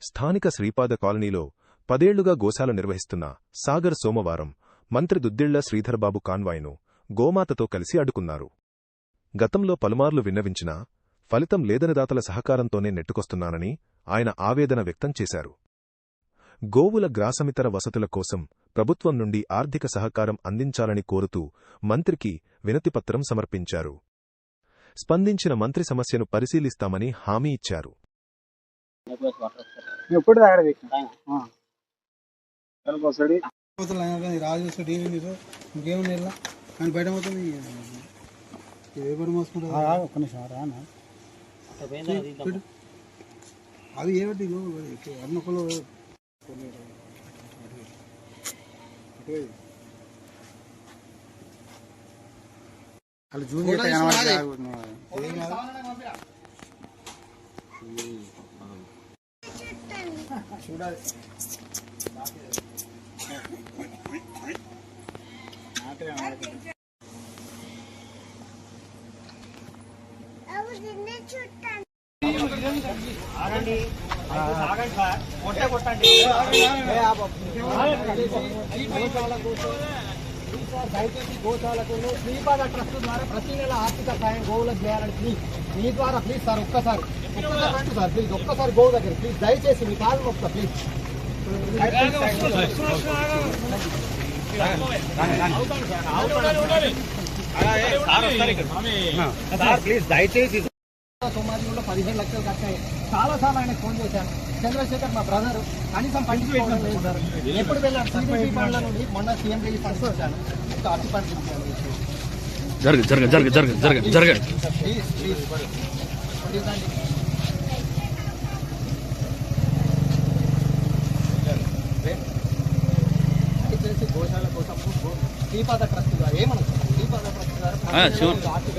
స్థానిక శ్రీపాద కాలనీలో 10 ఏళ్లుగా గోశాల నిర్వహిస్తున్న సాగర్ సోమవారం మంత్రి దుద్దిళ్ల శ్రీధర్బాబు కాన్వాయ్ను గోమాతతో కలిసి అడ్డుకున్నారు. గతంలో పలుమార్లు విన్నవించినా ఫలితం లేదని దాతల సహకారంతోనే నెట్టుకొస్తున్నానని ఆయన ఆవేదన వ్యక్తం చేశారు. గోవుల గ్రాసమితర వసతుల కోసం ప్రభుత్వం నుండి ఆర్థిక సహకారం అందించాలని కోరుతూ మంత్రికి వినతిపత్రం సమర్పించారు. స్పందించిన మంత్రి సమస్యను పరిశీలిస్తామని హామీ ఇచ్చారు. అది ఏమిటి అన్నకులు వాళ్ళు జూనియర్ చూడాలి. దయచేసి గోశాలకు శ్రీపాద ట్రస్ట్ ద్వారా ప్రతి నెల ఆర్థిక సాయం గోవులకు చేయాలని ప్లీజ్ మీ ద్వారా ప్లీజ్ సార్ ఒక్కసారి సార్ ప్లీజ్ ఒక్కసారి గోవు దగ్గర ప్లీజ్ దయచేసి మీ కాదు ఒక్క ప్లీజ్ ప్లీజ్ దయచేసి. సోమాజిలో 15 లక్షలు ఖర్చాయి. చాలా సార్లు ఆయనకు ఫోన్ చేశాను. చంద్రశేఖర్ మా బ్రదర్ కనీసం పండించుకోవడం లేదు సార్. ఎప్పుడు వెళ్ళాను సిబిపి పనుల నుండి మొన్న సీఎం రిలీఫ్ ఫండ్స్ వచ్చాను. అతి పండించాను. దయచేసి గోశాల కోసం శ్రీపాద ట్రస్ట్ ద్వారా ఏమన్నా శ్రీపాద ట్రస్ట్ ద్వారా ఆర్థిక